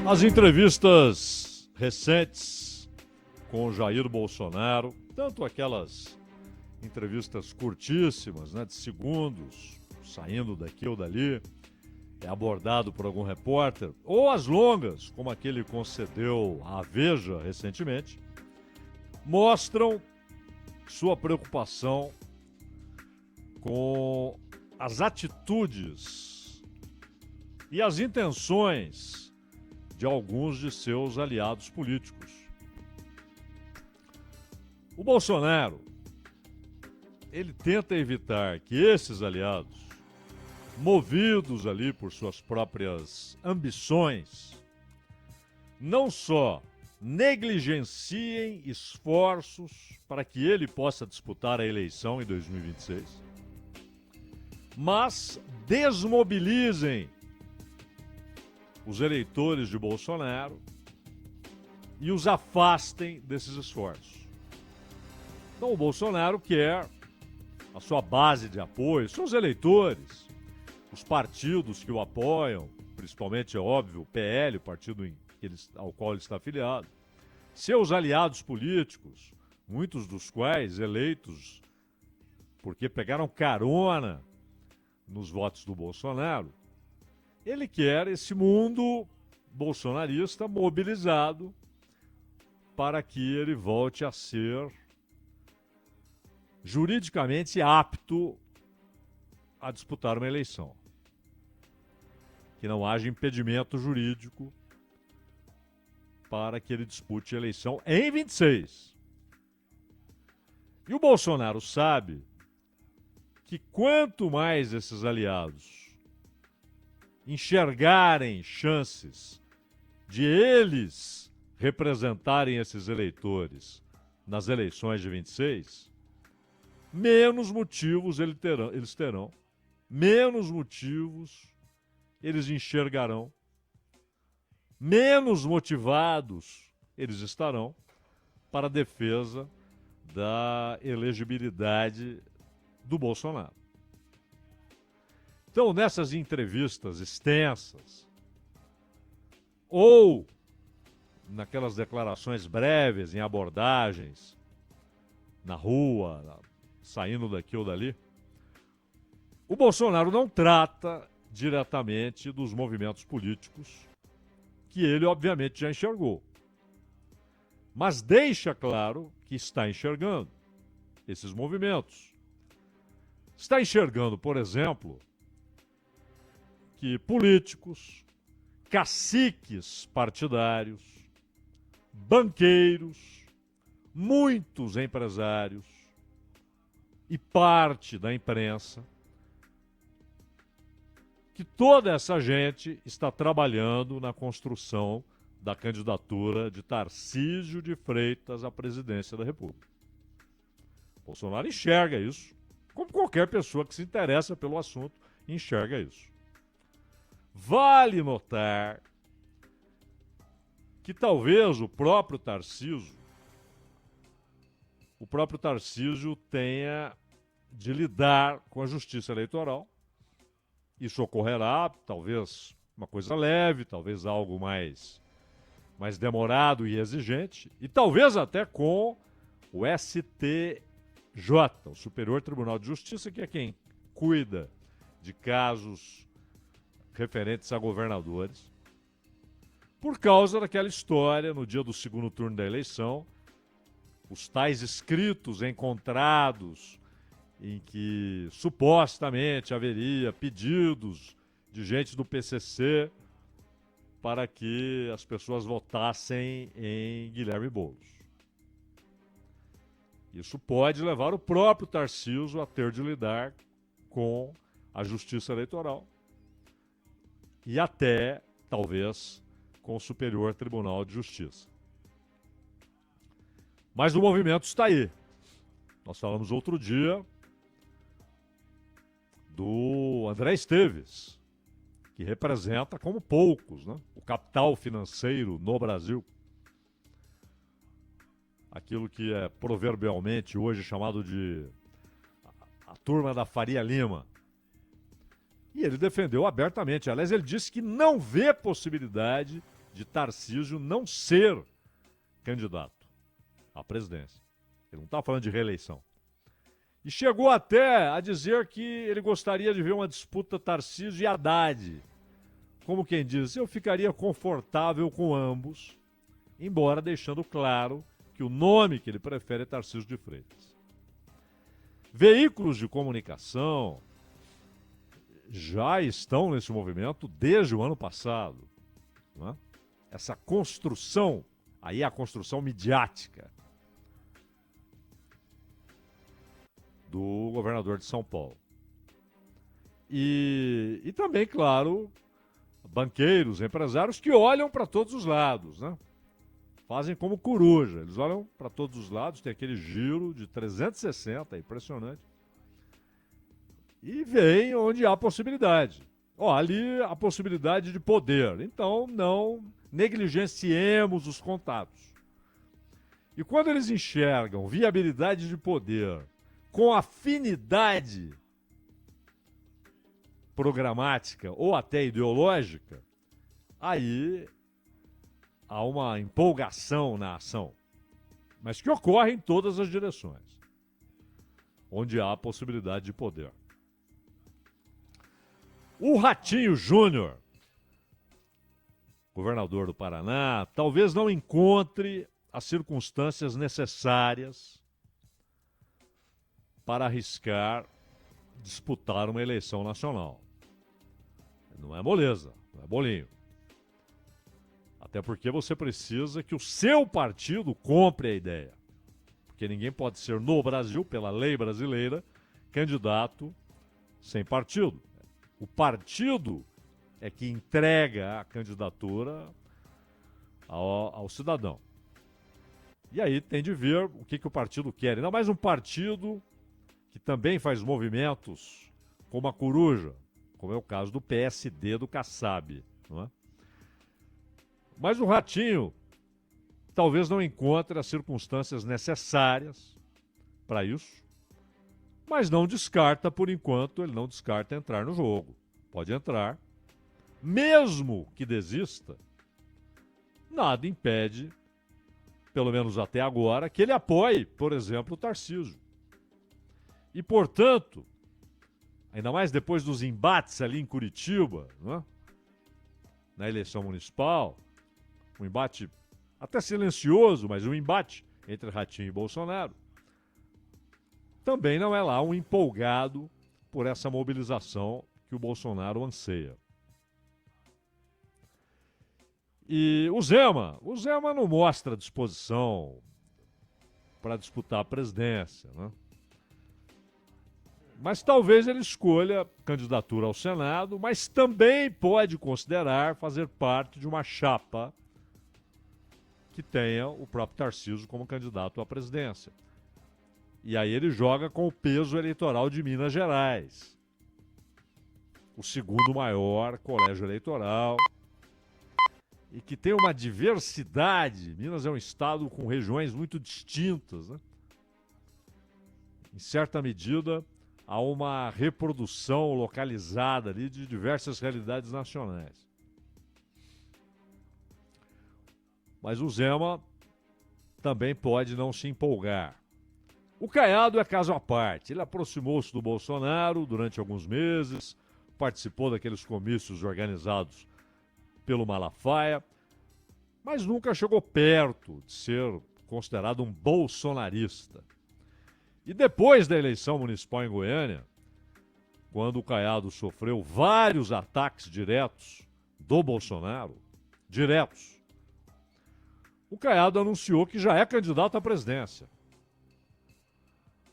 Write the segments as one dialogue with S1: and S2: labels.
S1: As entrevistas recentes com o Jair Bolsonaro, tanto aquelas entrevistas curtíssimas, né, de segundos, saindo daqui ou dali, é abordado por algum repórter, ou as longas, como aquele concedeu à Veja recentemente, mostram sua preocupação com as atitudes e as intenções de alguns de seus aliados políticos. O Bolsonaro, ele tenta evitar que esses aliados, movidos ali por suas próprias ambições, não só negligenciem esforços para que ele possa disputar a eleição em 2026, mas desmobilizem os eleitores de Bolsonaro e os afastem desses esforços. Então o Bolsonaro quer a sua base de apoio, seus eleitores, os partidos que o apoiam, principalmente, é óbvio, o PL, o partido ao qual ele está afiliado, seus aliados políticos, muitos dos quais eleitos porque pegaram carona nos votos do Bolsonaro. Ele quer esse mundo bolsonarista mobilizado para que ele volte a ser juridicamente apto a disputar uma eleição. Que não haja impedimento jurídico para que ele dispute a eleição em 26. E o Bolsonaro sabe que quanto mais esses aliados enxergarem chances de eles representarem esses eleitores nas eleições de 26, menos motivos eles terão, menos motivos eles enxergarão, menos motivados eles estarão para a defesa da elegibilidade do Bolsonaro. Então, nessas entrevistas extensas, ou naquelas declarações breves em abordagens na rua, saindo daqui ou dali, o Bolsonaro não trata diretamente dos movimentos políticos que ele, obviamente, já enxergou. Mas deixa claro que está enxergando esses movimentos. Está enxergando, por exemplo, que políticos, caciques partidários, banqueiros, muitos empresários e parte da imprensa, que toda essa gente está trabalhando na construção da candidatura de Tarcísio de Freitas à presidência da República. Bolsonaro enxerga isso, como qualquer pessoa que se interessa pelo assunto enxerga isso. Vale notar que talvez o próprio Tarcísio tenha de lidar com a justiça eleitoral. Isso ocorrerá, talvez uma coisa leve, talvez algo mais demorado e exigente, e talvez até com o STJ, o Superior Tribunal de Justiça, que é quem cuida de casos referentes a governadores, por causa daquela história no dia do segundo turno da eleição, os tais escritos encontrados em que supostamente haveria pedidos de gente do PCC para que as pessoas votassem em Guilherme Boulos. Isso pode levar o próprio Tarcísio a ter de lidar com a justiça eleitoral e até, talvez, com o Superior Tribunal de Justiça. Mas o movimento está aí. Nós falamos outro dia do André Esteves, que representa, como poucos, né, o capital financeiro no Brasil. Aquilo que é proverbialmente hoje chamado de a turma da Faria Lima. E ele defendeu abertamente. Aliás, ele disse que não vê possibilidade de Tarcísio não ser candidato à presidência. Ele não está falando de reeleição. E chegou até a dizer que ele gostaria de ver uma disputa Tarcísio e Haddad. Como quem diz, eu ficaria confortável com ambos, embora deixando claro que o nome que ele prefere é Tarcísio de Freitas. Veículos de comunicação já estão nesse movimento desde o ano passado. Não é? Essa construção, aí é a construção midiática do governador de São Paulo. E também, claro, banqueiros, empresários que olham para todos os lados, né? Fazem como coruja, eles olham para todos os lados, tem aquele giro de 360, é impressionante. E veem onde há possibilidade. Ali a possibilidade de poder, então não negligenciemos os contatos. E quando eles enxergam viabilidade de poder com afinidade programática ou até ideológica, aí há uma empolgação na ação, mas que ocorre em todas as direções, onde há possibilidade de poder. O Ratinho Júnior, governador do Paraná, talvez não encontre as circunstâncias necessárias para arriscar disputar uma eleição nacional. Não é moleza, não é bolinho. Até porque você precisa que o seu partido compre a ideia. Porque ninguém pode ser no Brasil, pela lei brasileira, candidato sem partido. O partido é que entrega a candidatura ao cidadão. E aí tem de ver o que o partido quer. Ainda mais um partido que também faz movimentos como a coruja, como é o caso do PSD do Kassab, não é? Mas o Ratinho talvez não encontre as circunstâncias necessárias para isso, mas não descarta, por enquanto, ele não descarta entrar no jogo. Pode entrar. Mesmo que desista, nada impede, pelo menos até agora, que ele apoie, por exemplo, o Tarcísio. E, portanto, ainda mais depois dos embates ali em Curitiba, não é? Na eleição municipal, um embate até silencioso, mas um embate entre Ratinho e Bolsonaro, também não é lá um empolgado por essa mobilização que o Bolsonaro anseia. E o Zema não mostra disposição para disputar a presidência, né? Mas talvez ele escolha candidatura ao Senado, mas também pode considerar fazer parte de uma chapa que tenha o próprio Tarcísio como candidato à presidência. E aí ele joga com o peso eleitoral de Minas Gerais, o segundo maior colégio eleitoral, e que tem uma diversidade. Minas é um estado com regiões muito distintas, né? Em certa medida, há uma reprodução localizada ali de diversas realidades nacionais. Mas o Zema também pode não se empolgar. O Caiado é caso à parte. Ele aproximou-se do Bolsonaro durante alguns meses, participou daqueles comícios organizados pelo Malafaia, mas nunca chegou perto de ser considerado um bolsonarista. E depois da eleição municipal em Goiânia, quando o Caiado sofreu vários ataques diretos do Bolsonaro, diretos, o Caiado anunciou que já é candidato à presidência.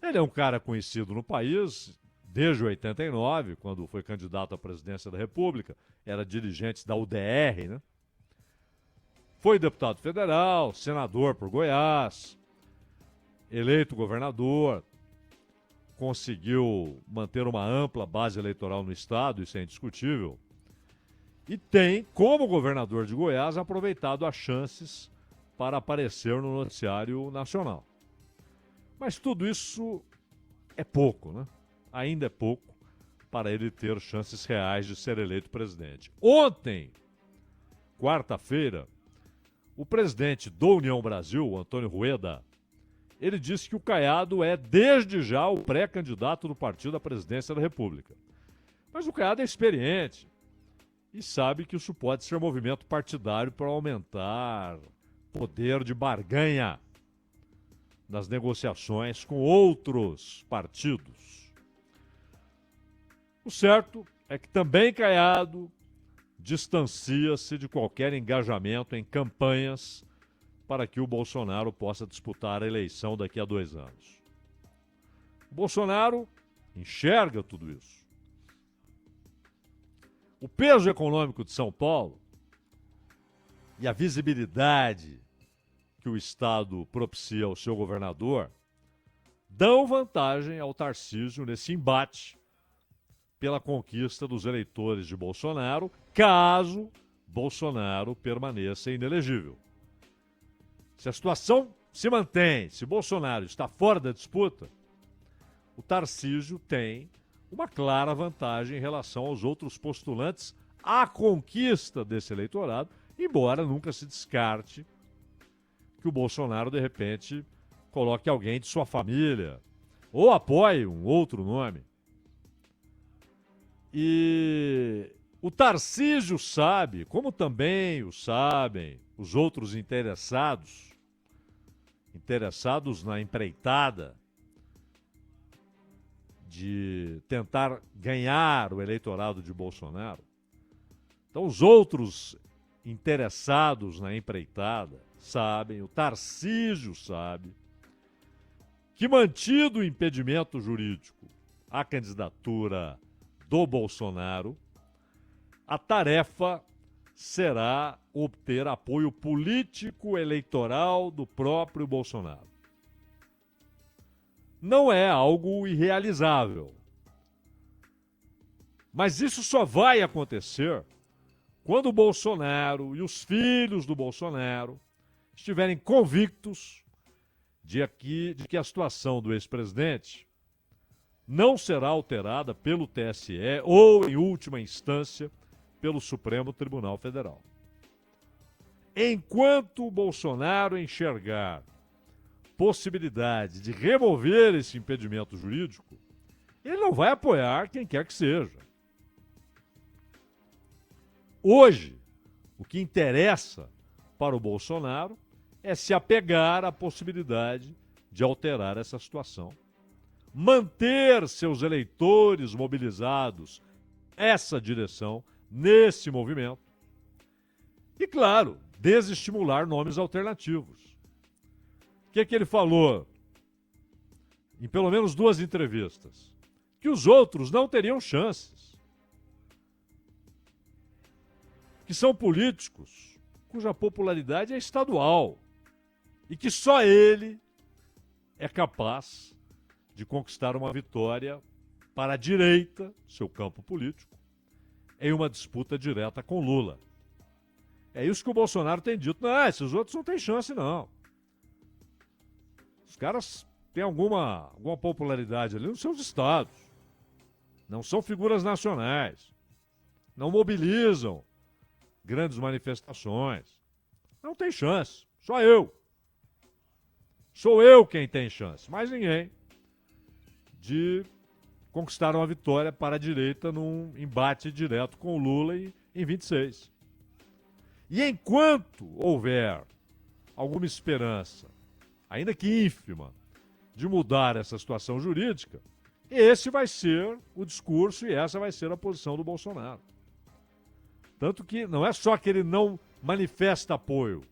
S1: Ele é um cara conhecido no país desde 89, quando foi candidato à presidência da República, era dirigente da UDR, né? Foi deputado federal, senador por Goiás, eleito governador, conseguiu manter uma ampla base eleitoral no estado, isso é indiscutível, e tem, como governador de Goiás, aproveitado as chances para aparecer no noticiário nacional. Mas tudo isso é pouco, né? Ainda é pouco para ele ter chances reais de ser eleito presidente. Ontem, quarta-feira, o presidente do União Brasil, Antônio Rueda, ele disse que o Caiado é, desde já, o pré-candidato do partido à presidência da República. Mas o Caiado é experiente e sabe que isso pode ser movimento partidário para aumentar poder de barganha nas negociações com outros partidos. O certo é que também Caiado distancia-se de qualquer engajamento em campanhas para que o Bolsonaro possa disputar a eleição daqui a 2 anos. O Bolsonaro enxerga tudo isso. O peso econômico de São Paulo e a visibilidade que o Estado propicia ao seu governador dão vantagem ao Tarcísio nesse embate pela conquista dos eleitores de Bolsonaro, caso Bolsonaro permaneça inelegível. Se a situação se mantém, se Bolsonaro está fora da disputa, o Tarcísio tem uma clara vantagem em relação aos outros postulantes à conquista desse eleitorado, embora nunca se descarte que o Bolsonaro, de repente, coloque alguém de sua família ou apoie um outro nome. E o Tarcísio sabe, como também o sabem os outros interessados na empreitada de tentar ganhar o eleitorado de Bolsonaro. Então, os outros interessados na empreitada sabem, o Tarcísio sabe, que mantido o impedimento jurídico à candidatura do Bolsonaro, a tarefa será obter apoio político eleitoral do próprio Bolsonaro. Não é algo irrealizável. Mas isso só vai acontecer quando o Bolsonaro e os filhos do Bolsonaro estiverem convictos de que a situação do ex-presidente não será alterada pelo TSE ou, em última instância, pelo Supremo Tribunal Federal. Enquanto o Bolsonaro enxergar possibilidade de remover esse impedimento jurídico, ele não vai apoiar quem quer que seja. Hoje, o que interessa para o Bolsonaro é se apegar à possibilidade de alterar essa situação, manter seus eleitores mobilizados nessa direção, nesse movimento, e, claro, desestimular nomes alternativos. O que ele falou em pelo menos 2 entrevistas? Que os outros não teriam chances. Que são políticos cuja popularidade é estadual e que só ele é capaz de conquistar uma vitória para a direita, seu campo político, em uma disputa direta com Lula. É isso que o Bolsonaro tem dito. Não, esses outros não têm chance, não. Os caras têm alguma popularidade ali nos seus estados. Não são figuras nacionais. Não mobilizam grandes manifestações. Não tem chance. Só eu. Sou eu quem tem chance. Mais ninguém. De conquistar uma vitória para a direita num embate direto com o Lula em 26. E enquanto houver alguma esperança, ainda que ínfima, de mudar essa situação jurídica, esse vai ser o discurso e essa vai ser a posição do Bolsonaro. Tanto que não é só que ele não manifesta apoio,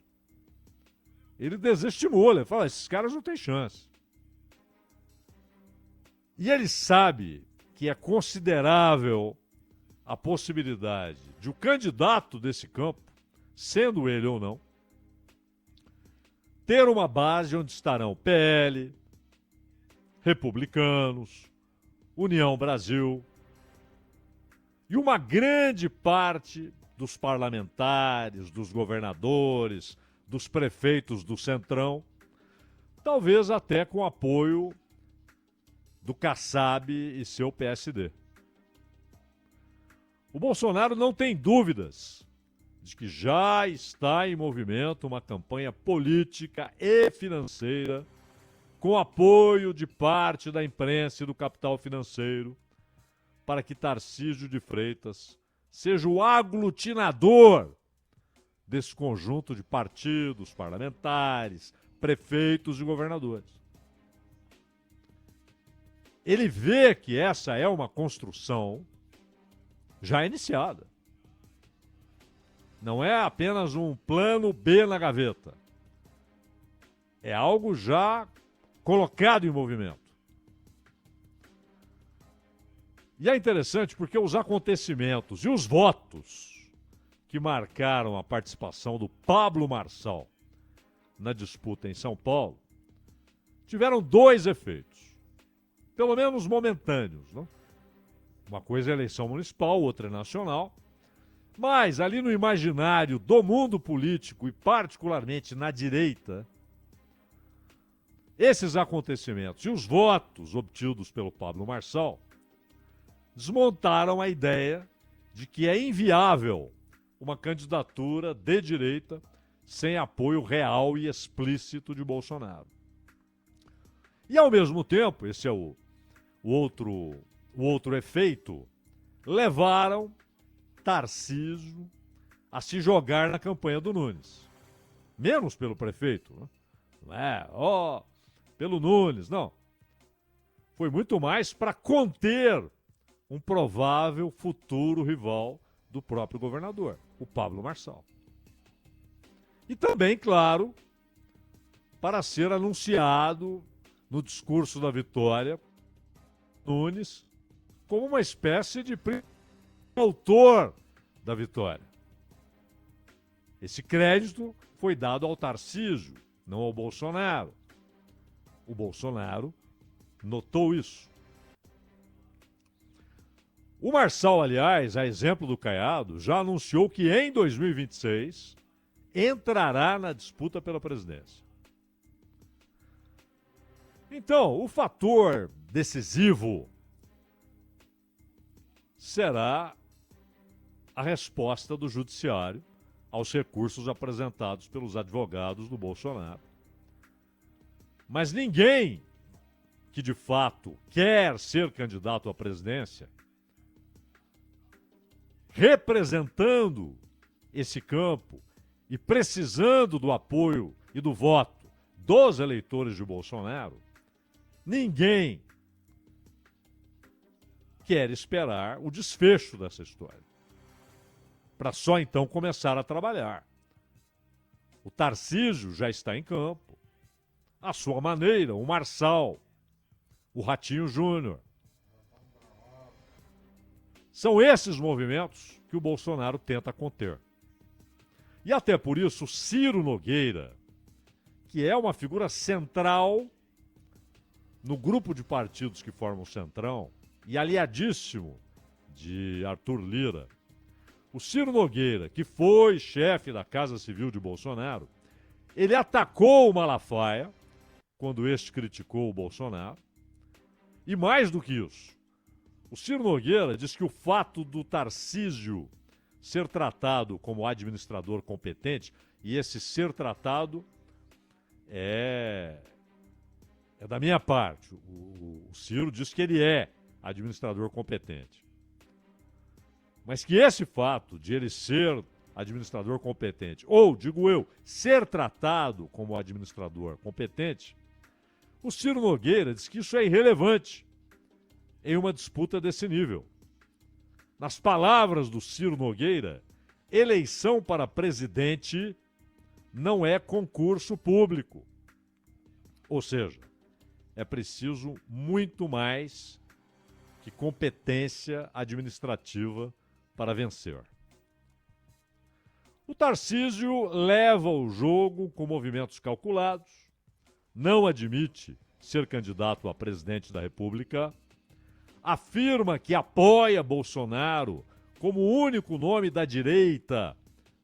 S1: ele desestimula, ele fala, esses caras não têm chance. E ele sabe que é considerável a possibilidade de o candidato desse campo, sendo ele ou não, ter uma base onde estarão PL, Republicanos, União Brasil e uma grande parte dos parlamentares, dos governadores, dos prefeitos do Centrão, talvez até com apoio do Kassab e seu PSD. O Bolsonaro não tem dúvidas de que já está em movimento uma campanha política e financeira com apoio de parte da imprensa e do capital financeiro para que Tarcísio de Freitas seja o aglutinador desse conjunto de partidos, parlamentares, prefeitos e governadores. Ele vê que essa é uma construção já iniciada. Não é apenas um plano B na gaveta. É algo já colocado em movimento. E é interessante porque os acontecimentos e os votos que marcaram a participação do Pablo Marçal na disputa em São Paulo tiveram dois efeitos, pelo menos momentâneos, não? Uma coisa é a eleição municipal, outra é nacional. Mas ali no imaginário do mundo político e particularmente na direita, esses acontecimentos e os votos obtidos pelo Pablo Marçal desmontaram a ideia de que é inviável uma candidatura de direita sem apoio real e explícito de Bolsonaro. E ao mesmo tempo, esse é o outro efeito, levaram Tarcísio a se jogar na campanha do Nunes. Menos pelo prefeito, né? Não é, pelo Nunes, não. Foi muito mais para conter um provável futuro rival do próprio governador, o Pablo Marçal. E também, claro, para ser anunciado no discurso da vitória, Nunes como uma espécie de autor da vitória. Esse crédito foi dado ao Tarcísio, não ao Bolsonaro. O Bolsonaro notou isso. O Marçal, aliás, a exemplo do Caiado, já anunciou que em 2026 entrará na disputa pela presidência. Então, o fator decisivo será a resposta do judiciário aos recursos apresentados pelos advogados do Bolsonaro. Mas ninguém que de fato quer ser candidato à presidência, representando esse campo e precisando do apoio e do voto dos eleitores de Bolsonaro, ninguém quer esperar o desfecho dessa história, para só então começar a trabalhar. O Tarcísio já está em campo, à sua maneira, o Marçal, o Ratinho Júnior. São esses movimentos que o Bolsonaro tenta conter. E até por isso, Ciro Nogueira, que é uma figura central no grupo de partidos que formam o Centrão, e aliadíssimo de Arthur Lira, o Ciro Nogueira, que foi chefe da Casa Civil de Bolsonaro, ele atacou o Malafaia quando este criticou o Bolsonaro. E mais do que isso, o Ciro Nogueira diz que o fato do Tarcísio ser tratado como administrador competente, e esse ser tratado é da minha parte. O Ciro diz que ele é administrador competente. Mas que esse fato de ele ser administrador competente, ou, digo eu, ser tratado como administrador competente, o Ciro Nogueira diz que isso é irrelevante em uma disputa desse nível. Nas palavras do Ciro Nogueira, eleição para presidente não é concurso público. Ou seja, é preciso muito mais que competência administrativa para vencer. O Tarcísio leva o jogo com movimentos calculados, não admite ser candidato a presidente da República, afirma que apoia Bolsonaro como o único nome da direita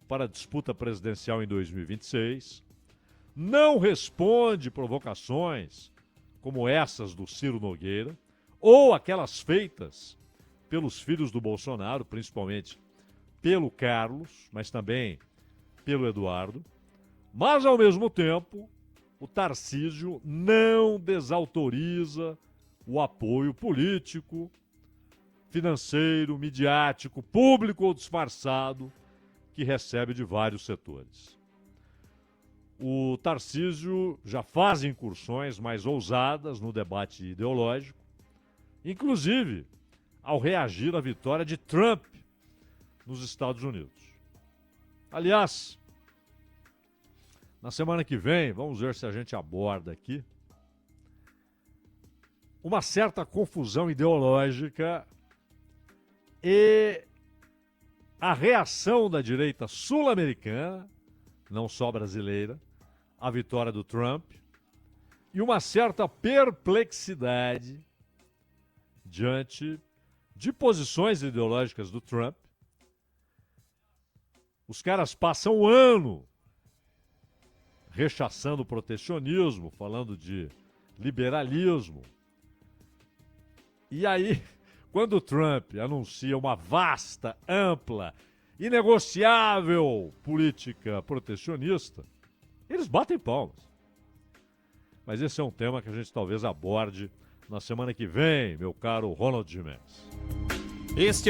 S1: para a disputa presidencial em 2026, não responde provocações como essas do Ciro Nogueira, ou aquelas feitas pelos filhos do Bolsonaro, principalmente pelo Carlos, mas também pelo Eduardo. Mas, ao mesmo tempo, o Tarcísio não desautoriza o apoio político, financeiro, midiático, público ou disfarçado que recebe de vários setores. O Tarcísio já faz incursões mais ousadas no debate ideológico, inclusive ao reagir à vitória de Trump nos Estados Unidos. Aliás, na semana que vem, vamos ver se a gente aborda aqui uma certa confusão ideológica e a reação da direita sul-americana, não só brasileira, à vitória do Trump, e uma certa perplexidade diante de posições ideológicas do Trump. Os caras passam o ano rechaçando o protecionismo, falando de liberalismo. E aí, quando o Trump anuncia uma vasta, ampla, inegociável política protecionista, eles batem palmas. Mas esse é um tema que a gente talvez aborde na semana que vem, meu caro Ronald Gimenez.
S2: Este é